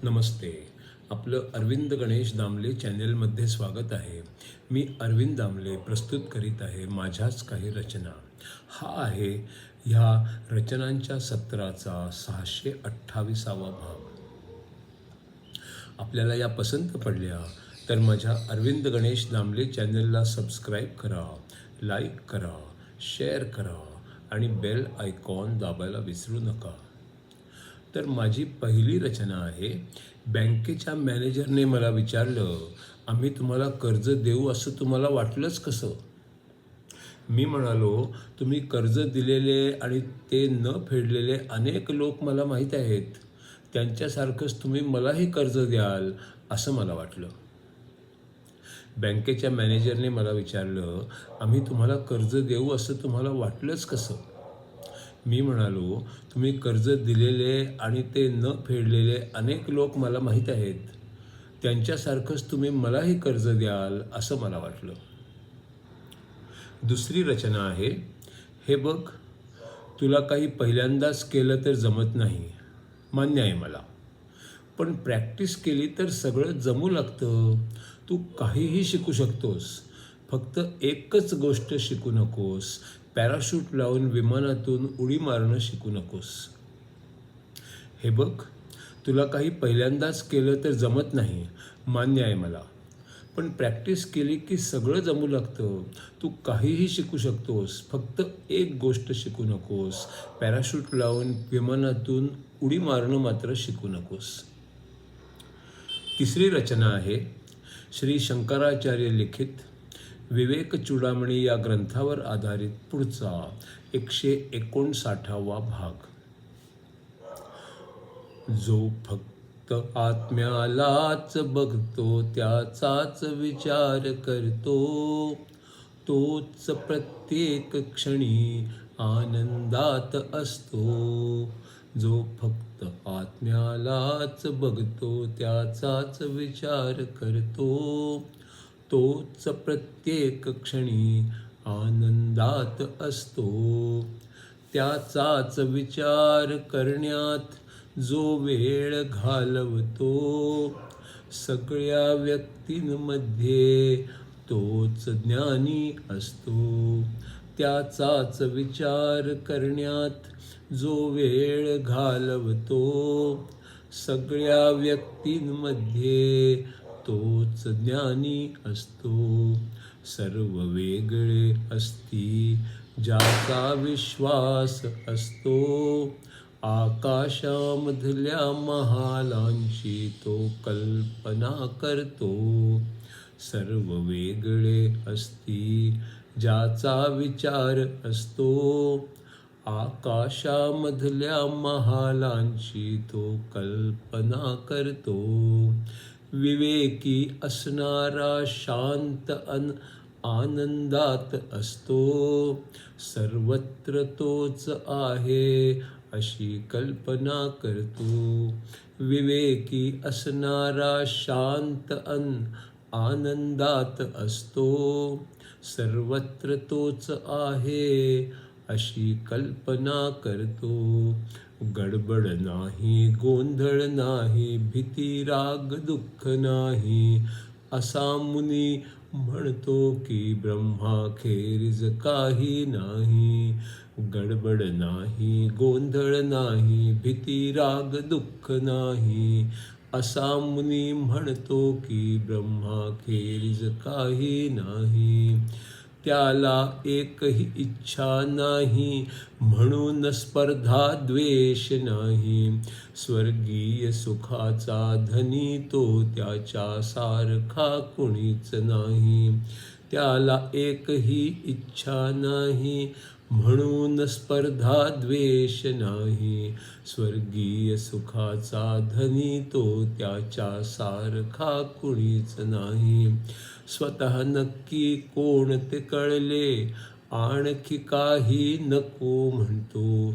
नमस्ते. आपलं अरविंद गणेश दामले चॅनेलमध्ये स्वागत आहे. मी अरविंद दामले प्रस्तुत करीत आहे माझ्याच काही रचना. हा आहे ह्या रचनांच्या सत्राचा 628वा भाग. आपल्याला या पसंत पडल्या तर माझ्या अरविंद गणेश दामले चॅनलला सबस्क्राईब करा, लाईक करा, शेअर करा आणि बेल आयकॉन दाबायला विसरू नका. तर माझी पहिली रचना आहे. बँकेच्या मॅनेजरने मला विचारलं, आम्ही तुम्हाला कर्ज देऊ असं तुम्हाला वाटलंच कसं? मी म्हणालो, तुम्ही कर्ज दिलेले आणि ते न फेडलेले अनेक लोक मला माहीत आहेत. त्यांच्यासारखंच तुम्ही मलाही कर्ज द्याल असं मला वाटलं. बँकेच्या मॅनेजरने मला विचारलं, आम्ही तुम्हाला कर्ज देऊ असं तुम्हाला वाटलंच कसं? मी म्हणालो, तुम्ही कर्ज दिलेले आणि ते न फेडलेले अनेक लोक मला माहीत आहेत. त्यांच्यासारखंच तुम्ही मलाही कर्ज द्याल असं मला वाटलं. दुसरी रचना आहे. हे बघ, तुला काही पहिल्यांदाच केलं तर जमत नाही, मान्य आहे मला. पण प्रॅक्टिस केली तर सगळं जमू लागतं. तू काहीही शिकू शकतोस. फक्त एकच गोष्ट शिकू नकोस, पॅराशूट लावून विमानातून उडी मारणं शिकू नकोस. हे बघ, तुला काही पहिल्यांदाच केलं तर जमत नाही, मान्य आहे मला. पण प्रॅक्टिस केली की सगळं जमू लागतं. तू काहीही शिकू शकतोस. फक्त एक गोष्ट शिकू नकोस, पॅराशूट लावून विमानातून उडी मारणं मात्र शिकू नकोस. तिसरी रचना आहे. श्री शंकराचार्य लिखित विवेक चूडामणी या ग्रंथावर आधारित पुढचा 159वा भाग. जो फक्त आत्म्यालाच बघतो, त्याचाच विचार करतो, तोच प्रत्येक क्षणी आनंदात असतो. जो फक्त आत्म्यालाच बघतो, त्याचाच विचार करतो, तोच प्रत्येक क्षणी आनंदात असतो. त्याचाच विचार करण्यात जो वेळ घालवतो, सगळ्या व्यक्तींमध्ये तोच ज्ञानी असतो. त्याचाच विचार करण्यात जो वेळ घालवतो, सगळ्या व्यक्तींमध्ये तोच ज्ञानी असतो. सर्व वेगळे असती ज्याचा विश्वास असतो, आकाशामधल्या महालांची तो कल्पना करतो. सर्व वेगळे असती ज्याचा विचार असतो, आकाशामधल्या महालांची तो कल्पना करतो. विवेकी असणारा शांत आनंदात असतो, सर्वत्र तोच आहे अशी कल्पना करतो. विवेकी असणारा शांत आनंदात असतो, सर्वत्र तोच आहे अशी कल्पना करतो. गडबड नाही, गोंधळ नाही, भीती राग दुःख नाही, असा मुनी म्हणतो की ब्रह्माखेरीज काही नाही. गडबड नाही, गोंधळ नाही, भीती राग दुःख नाही, असा मुनी म्हणतो की ब्रह्माखेरीज काही नाही. त्याला एकही इच्छा नाही, म्हणून स्पर्धा द्वेष नाही. स्वर्गीय सुखाचा धनी तो, त्याच्या सारखा कुणीच नाही. त्याला एकही इच्छा नाही, म्हणून स्पर्धा द्वेष नाही. स्वर्गीय सुखाचा धनी तो, त्याच्या सारखा कुणीच नाही. स्वतः नक्की कोण ते कळले, आणखी काही नको म्हणतो.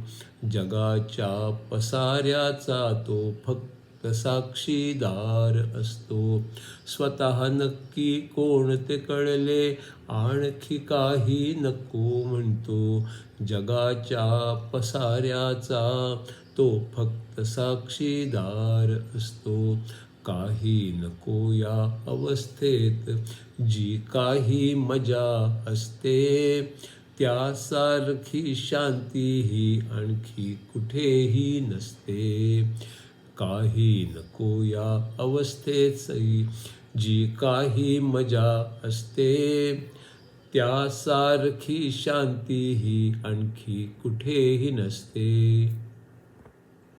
जगाच्या पसाऱ्याचा तो फक्त साक्षीदार असतो. स्वतः नक्की कोण ते कळले, आणखी काही नको म्हणतो. जगाच्या पसाऱ्याचा तो फक्त साक्षीदार असतो. काही नको या अवस्थेत, जी काही मजा असते, त्यासारखी शांती ही आणखी कुठेही नसते. काही नको या अवस्थेतही, जी काही मजा असते, त्यासारखी शांती ही आणखी कुठेही नसते.